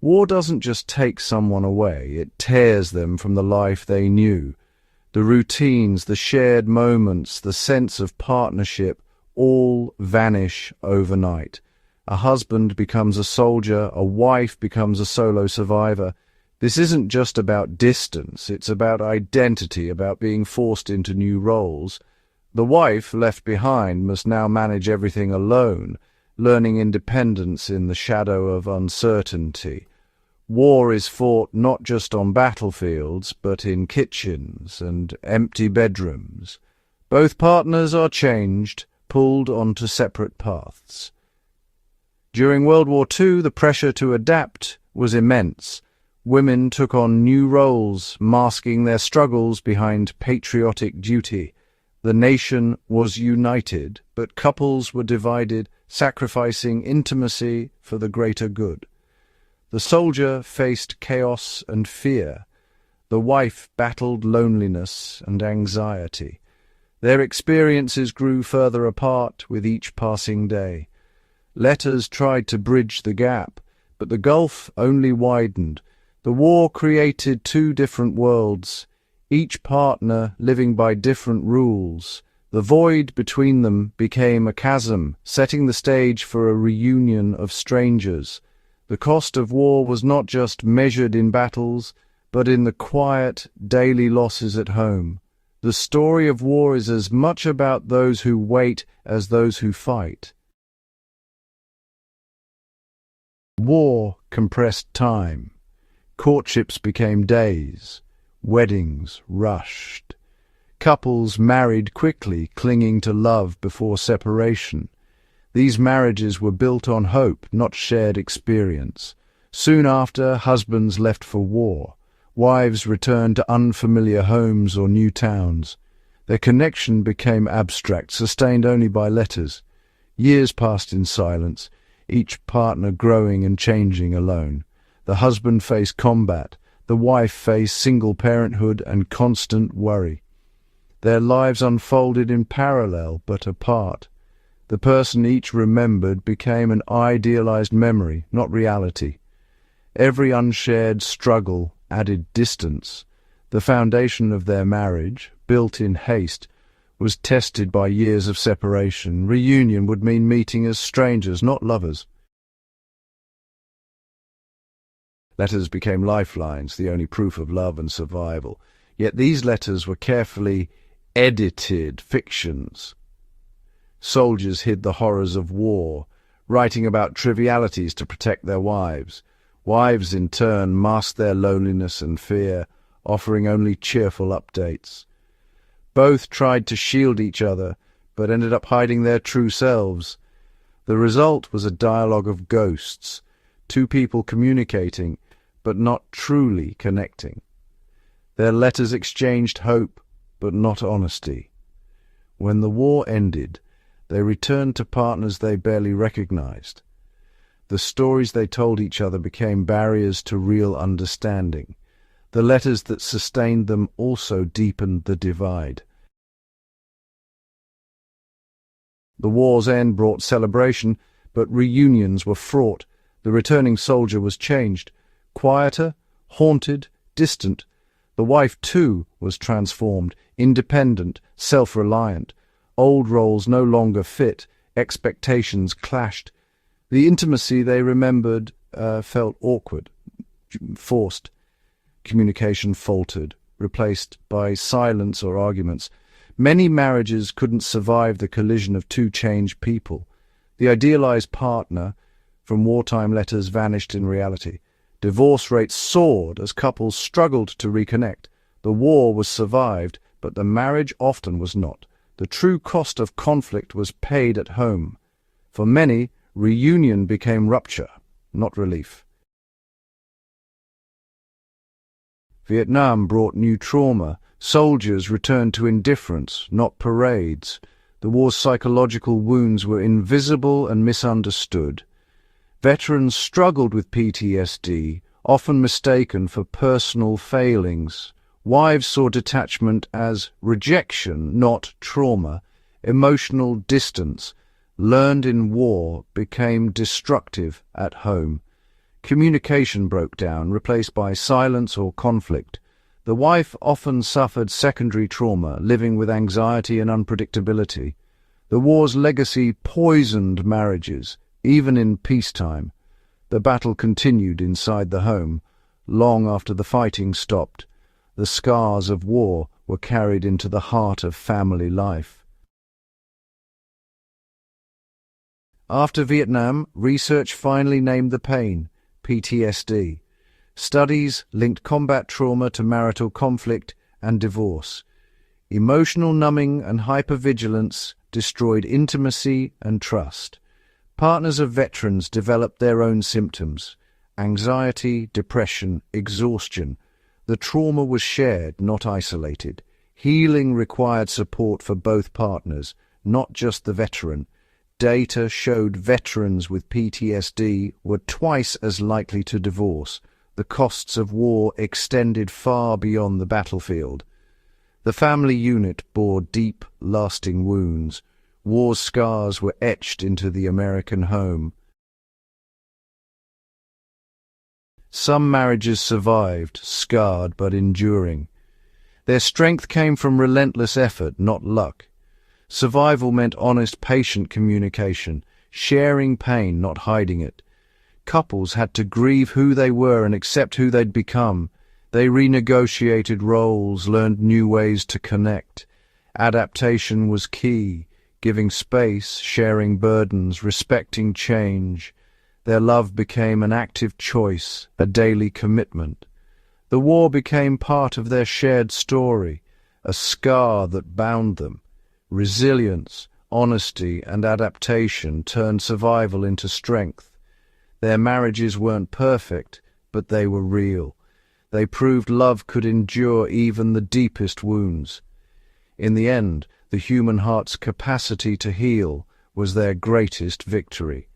War doesn't just take someone away, it tears them from the life they knew. The routines, the shared moments, the sense of partnership, all vanish overnight. A husband becomes a soldier, a wife becomes a solo survivor. This isn't just about distance, it's about identity, about being forced into new roles. The wife, left behind, must now manage everything alone, learning independence in the shadow of uncertainty. War is fought not just on battlefields, but in kitchens and empty bedrooms. Both partners are changed, pulled onto separate paths. During World War II, the pressure to adapt was immense. Women took on new roles, masking their struggles behind patriotic duty. The nation was united, but couples were divided, sacrificing intimacy for the greater good. The soldier faced chaos and fear. The wife battled loneliness and anxiety. Their experiences grew further apart with each passing day. Letters tried to bridge the gap, but the gulf only widened. The war created two different worlds, each partner living by different rules. The void between them became a chasm, setting the stage for a reunion of strangers. The cost of war was not just measured in battles, but in the quiet, daily losses at home. The story of war is as much about those who wait as those who fight. War compressed time. Courtships became days. Weddings rushed. Couples married quickly, clinging to love before separation. These marriages were built on hope, not shared experience. Soon after, husbands left for war. Wives returned to unfamiliar homes or new towns. Their connection became abstract, sustained only by letters. Years passed in silence, each partner growing and changing alone. The husband faced combat. The wife faced single parenthood and constant worry. Their lives unfolded in parallel but apart. The person each remembered became an idealized memory, not reality. Every unshared struggle added distance. The foundation of their marriage, built in haste, was tested by years of separation. Reunion would mean meeting as strangers, not lovers. Letters became lifelines, the only proof of love and survival. Yet these letters were carefully edited fictions. Soldiers hid the horrors of war, writing about trivialities to protect their wives. Wives, in turn, masked their loneliness and fear, offering only cheerful updates. Both tried to shield each other, but ended up hiding their true selves. The result was a dialogue of ghosts, two people communicating, but not truly connecting. Their letters exchanged hope, but not honesty. When the war ended, they returned to partners they barely recognized. The stories they told each other became barriers to real understanding. The letters that sustained them also deepened the divide. The war's end brought celebration, but reunions were fraught. The returning soldier was changed, quieter, haunted, distant. The wife, too, was transformed, independent, self-reliant. Old roles no longer fit, expectations clashed. The intimacy they remembered felt awkward, forced. Communication faltered, replaced by silence or arguments. Many marriages couldn't survive the collision of two changed people. The idealized partner from wartime letters vanished in reality. Divorce rates soared as couples struggled to reconnect. The war was survived, but the marriage often was not. The true cost of conflict was paid at home. For many, reunion became rupture, not relief. Vietnam brought new trauma. Soldiers returned to indifference, not parades. The war's psychological wounds were invisible and misunderstood. Veterans struggled with PTSD, often mistaken for personal failings. Wives saw detachment as rejection, not trauma. Emotional distance, learned in war, became destructive at home. Communication broke down, replaced by silence or conflict. The wife often suffered secondary trauma, living with anxiety and unpredictability. The war's legacy poisoned marriages, even in peacetime. The battle continued inside the home. Long after the fighting stopped, the scars of war were carried into the heart of family life. After Vietnam, research finally named the pain PTSD. Studies linked combat trauma to marital conflict and divorce. Emotional numbing and hypervigilance destroyed intimacy and trust. Partners of veterans developed their own symptoms: anxiety, depression, exhaustion. The trauma was shared, not isolated. Healing required support for both partners, not just the veteran. Data showed veterans with PTSD were twice as likely to divorce. The costs of war extended far beyond the battlefield. The family unit bore deep, lasting wounds. War's scars were etched into the American home. Some marriages survived, scarred but enduring. Their strength came from relentless effort, not luck. Survival meant honest, patient communication, sharing pain, not hiding it. Couples had to grieve who they were and accept who they'd become. They renegotiated roles, learned new ways to connect. Adaptation was key, giving space, sharing burdens, respecting change. Their love became an active choice, a daily commitment. The war became part of their shared story, a scar that bound them. Resilience, honesty, and adaptation turned survival into strength. Their marriages weren't perfect, but they were real. They proved love could endure even the deepest wounds. In the end, the human heart's capacity to heal was their greatest victory.